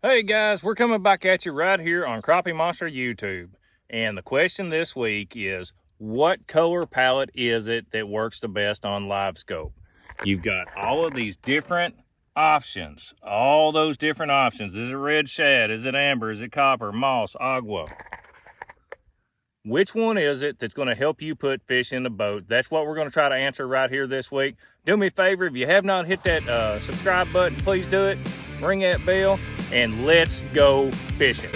Hey guys, we're coming back at you right here on Crappie Monster YouTube. And the question this week is, what color palette is it that works the best on Livescope? You've got all of these different options, all those different options. Is it red shad? Is it amber? Is it copper, moss, agua? Which one is it that's going to help you put fish in the boat? That's what we're going to try to answer right here this week. Do me a favor, if you have not hit that subscribe button, please do it. Ring that bell, and let's go fishing.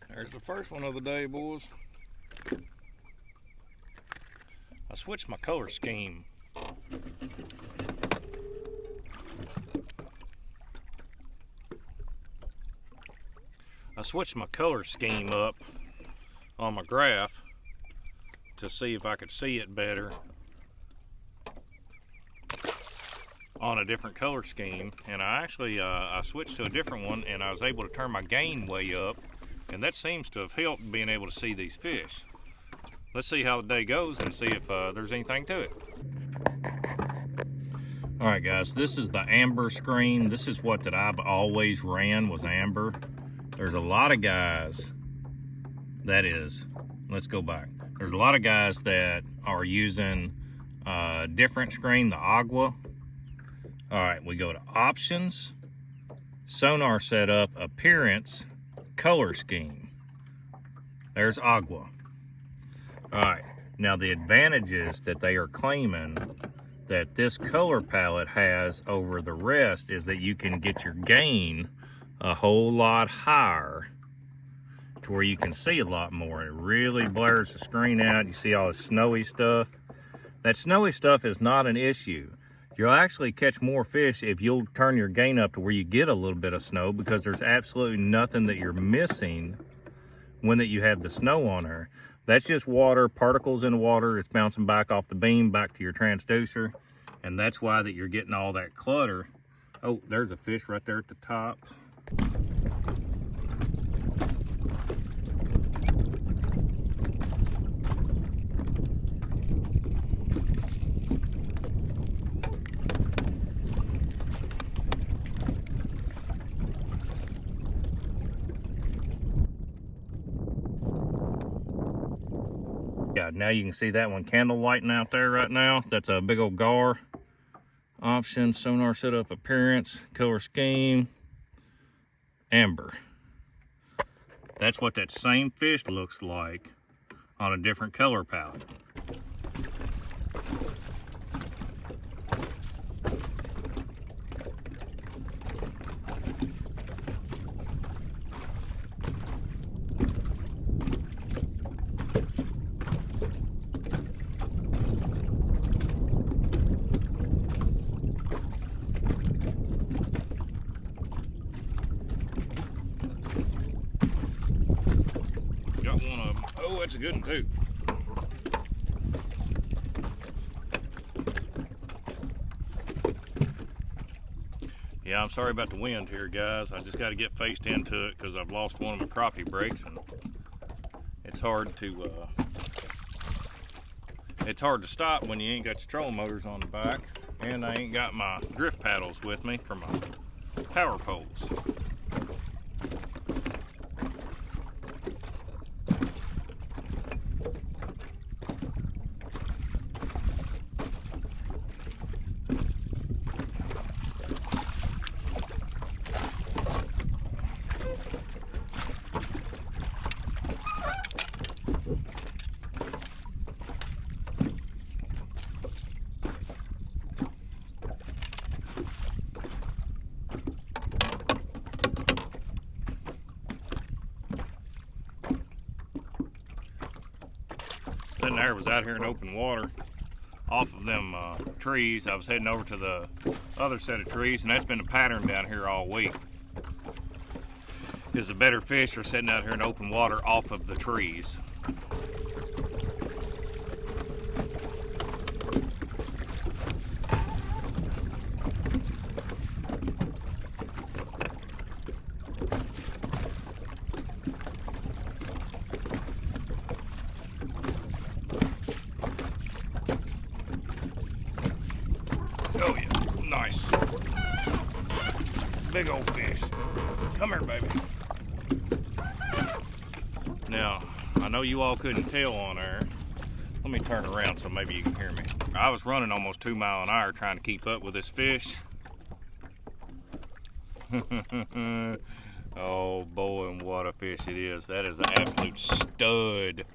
There's the first one of the day, boys. I switched my color scheme. Up on my graph to see if I could see it better on a different color scheme, and I actually I switched to a different one, and I was able to turn my gain way up, and that seems to have helped being able to see these fish. Let's see how the day goes and see if there's anything to it. All right, guys, this is the amber screen. This is what that I've always ran, was amber. There's a lot of guys, let's go back. There's a lot of guys that are using a different screen, the agua. All right, we go to options, sonar setup, appearance, color scheme. There's agua. All right, now the advantages that they are claiming that this color palette has over the rest is that you can get your gain a whole lot higher to where you can see a lot more. It really blurs the screen out. You see all the snowy stuff. That snowy stuff is not an issue. You'll actually catch more fish if you'll turn your gain up to where you get a little bit of snow, because there's absolutely nothing that you're missing when that you have the snow on her. That's just water, particles in the water. It's bouncing back off the beam, back to your transducer, and that's why that you're getting all that clutter. Oh, there's a fish right there at the top. Yeah, now you can see that one candle lighting out there right now. That's a big old gar. Option, sonar setup, appearance, color scheme, amber. That's what that same fish looks like on a different color palette. Got one of them. Oh, that's a good one too. Yeah, I'm sorry about the wind here, guys. I just got to get faced into it because I've lost one of my crappie brakes, and it's hard to stop when you ain't got your trolling motors on the back, and I ain't got my drift paddles with me for my power poles. That there was out here in open water off of them trees. I was heading over to the other set of trees, and that's been a pattern down here all week. Is the better fish are sitting out here in open water off of the trees. Nice. Big old fish. Come here, baby. Now, I know you all couldn't tell on there. Let me turn around so maybe you can hear me. I was running almost 2 miles an hour trying to keep up with this fish. Oh boy, and what a fish it is. That is an absolute stud.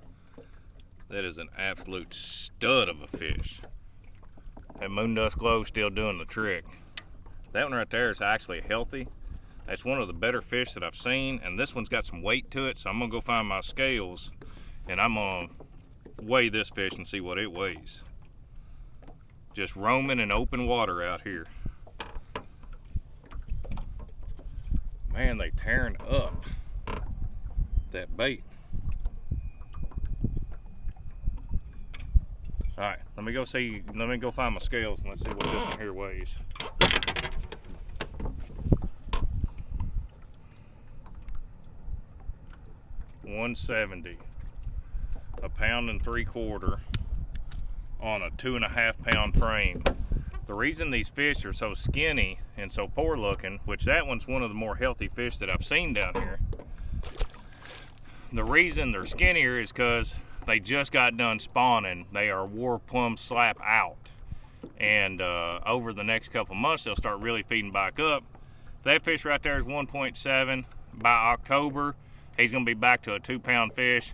That is an absolute stud of a fish. That moon dust glow still doing the trick. That one right there is actually healthy. That's one of the better fish that I've seen, and this one's got some weight to it, so I'm gonna go find my scales and I'm gonna weigh this fish and see what it weighs. Just roaming in open water out here. Man, they tearing up that bait. All right, let me go find my scales and let's see what this one here weighs. $170, 1.75 pounds on a 2.5 pound frame. The reason these fish are so skinny and so poor looking, which that one's one of the more healthy fish that I've seen down here. The reason they're skinnier is because they just got done spawning. They are wore plumb slap out. And over the next couple months, they'll start really feeding back up. That fish right there is 1.7. By October, he's gonna be back to a 2 pound fish.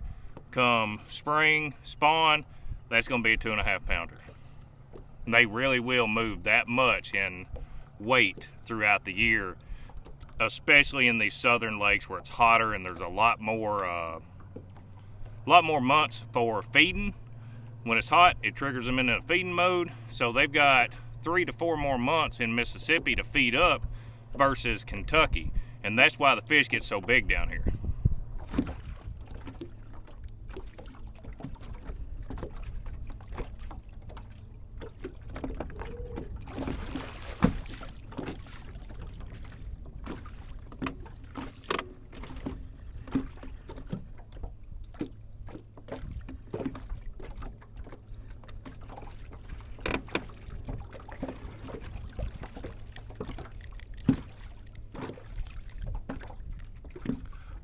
Come spring, spawn, that's gonna be a 2.5 pounder. They really will move that much in weight throughout the year, especially in these southern lakes where it's hotter and there's a lot more months for feeding. When it's hot, it triggers them into a feeding mode. So they've got 3 to 4 more months in Mississippi to feed up versus Kentucky. And that's why the fish get so big down here.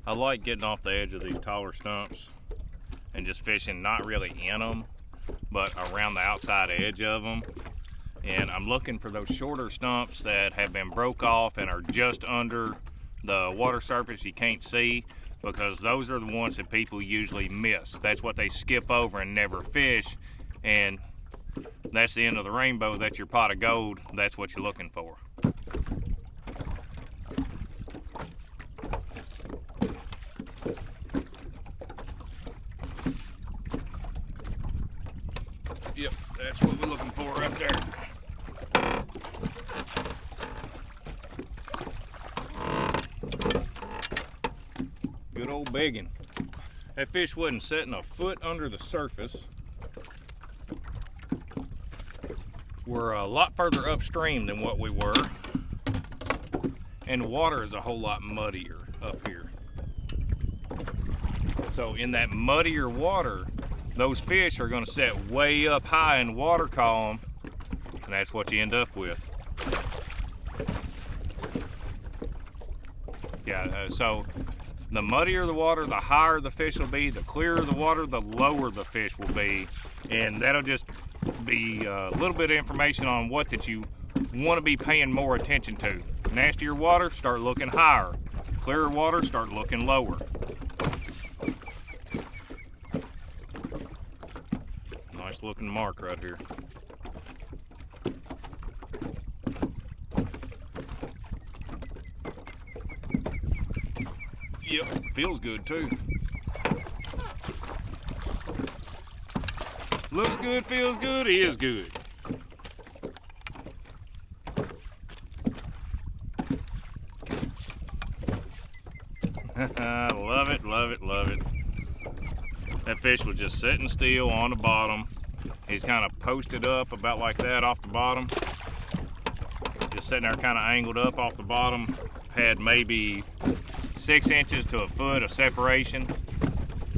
I like getting off the edge of these taller stumps and just fishing not really in them, but around the outside edge of them. And I'm looking for those shorter stumps that have been broke off and are just under the water surface you can't see, because those are the ones that people usually miss. That's what they skip over and never fish, and that's the end of the rainbow. That's your pot of gold. That's what you're looking for. Yep, that's what we're looking for right there. Good old biggin. That fish wasn't setting a foot under the surface. We're a lot further upstream than what we were, and the water is a whole lot muddier up here. So in that muddier water, those fish are going to set way up high in the water column, and that's what you end up with. Yeah, so the muddier the water, the higher the fish will be. The clearer the water, the lower the fish will be. And that'll just be a little bit of information on what that you want to be paying more attention to. Nastier water, start looking higher. Clearer water, start looking lower. Nice looking mark right here. Yep, feels good too. Looks good, feels good, is good. Love it, love it, love it. That fish was just sitting still on the bottom. He's kind of posted up about like that off the bottom. Just sitting there kind of angled up off the bottom. Had maybe 6 inches to a foot of separation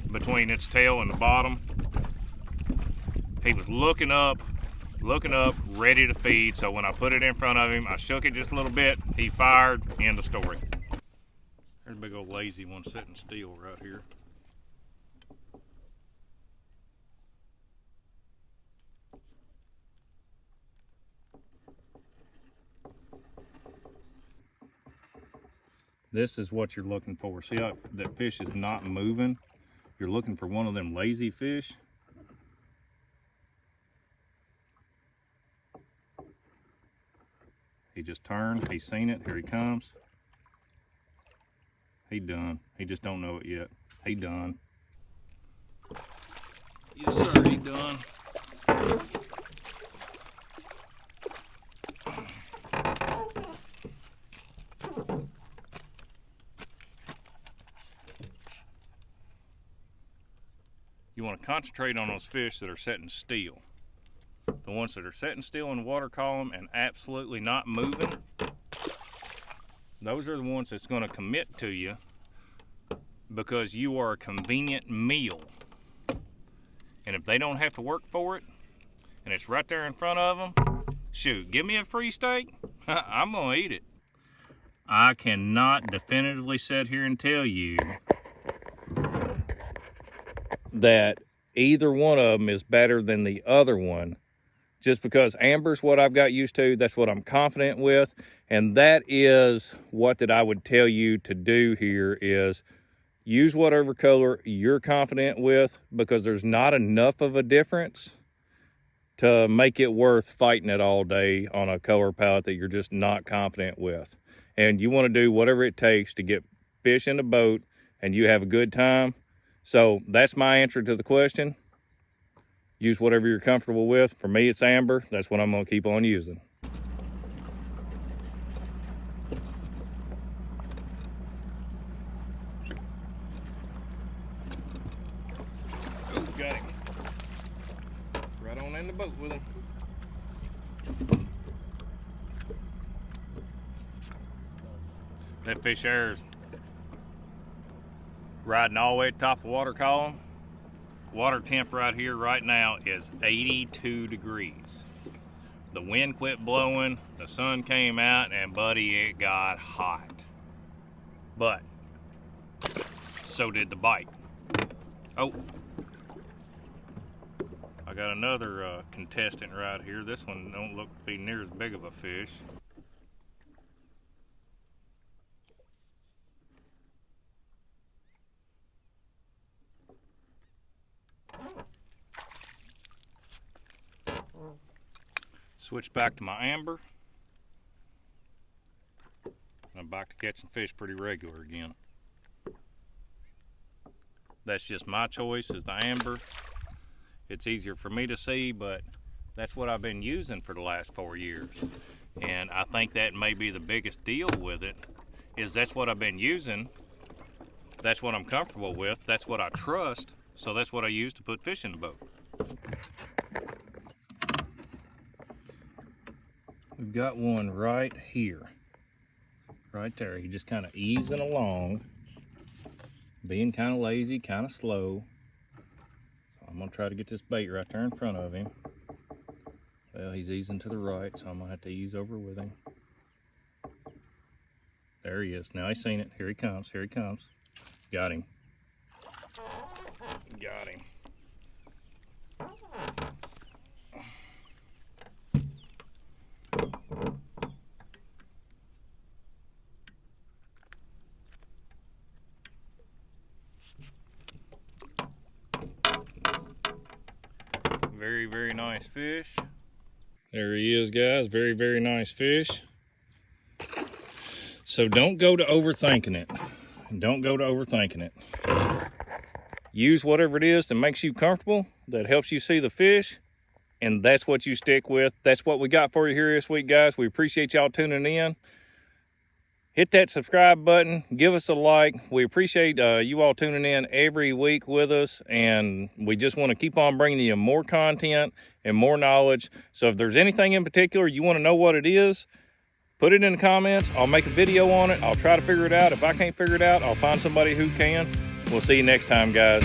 between its tail and the bottom. He was looking up looking up, ready to feed. So when I put it in front of him, I shook it just a little bit. He fired, end of story. There's a big old lazy one sitting still right here. This is what you're looking for. See how that fish is not moving? You're looking for one of them lazy fish. He just turned, he's seen it, here he comes. He done, he just don't know it yet. He done. Yes sir, he done. You want to concentrate on those fish that are sitting still. The ones that are sitting still in the water column and absolutely not moving, those are the ones that's going to commit to you because you are a convenient meal. And if they don't have to work for it, and it's right there in front of them, shoot, give me a free steak, I'm going to eat it. I cannot definitively sit here and tell you that either one of them is better than the other one, just because amber's what I've got used to. That's what I'm confident with, and that is what that I would tell you to do here is use whatever color you're confident with, because there's not enough of a difference to make it worth fighting it all day on a color palette that you're just not confident with. And you want to do whatever it takes to get fish in the boat and you have a good time. So that's my answer to the question. Use whatever you're comfortable with. For me, it's amber. That's what I'm going to keep on using. Oh, got him. Right on in the boat with him. That fish there is riding all the way to the top of the water column. Water temp right here right now is 82 degrees. The wind quit blowing, the sun came out, and buddy, it got hot. But so did the bite. Oh, I got another contestant right here. This one don't look to be near as big of a fish. Switch back to my amber. I'm back to catching fish pretty regular again. That's just my choice, is the amber. It's easier for me to see, but that's what I've been using for the last 4 years. And I think that may be the biggest deal with it, is that's what I've been using. That's what I'm comfortable with. That's what I trust. So that's what I use to put fish in the boat. We've got one right here. Right there. He's just kind of easing along. Being kind of lazy, kind of slow. So I'm going to try to get this bait right there in front of him. Well, he's easing to the right, so I'm going to have to ease over with him. There he is. Now he's seen it. Here he comes. Here he comes. Got him. Got him. Very, very nice fish. There he is, guys. Very, very nice fish. So don't go to overthinking it. Don't go to overthinking it. Use whatever it is that makes you comfortable, that helps you see the fish, and that's what you stick with. That's what we got for you here this week, guys. We appreciate y'all tuning in. Hit that subscribe button. Give us a like. We appreciate you all tuning in every week with us, and we just want to keep on bringing you more content and more knowledge. So if there's anything in particular you want to know what it is, put it in the comments. I'll make a video on it. I'll try to figure it out. If I can't figure it out, I'll find somebody who can. We'll see you next time, guys.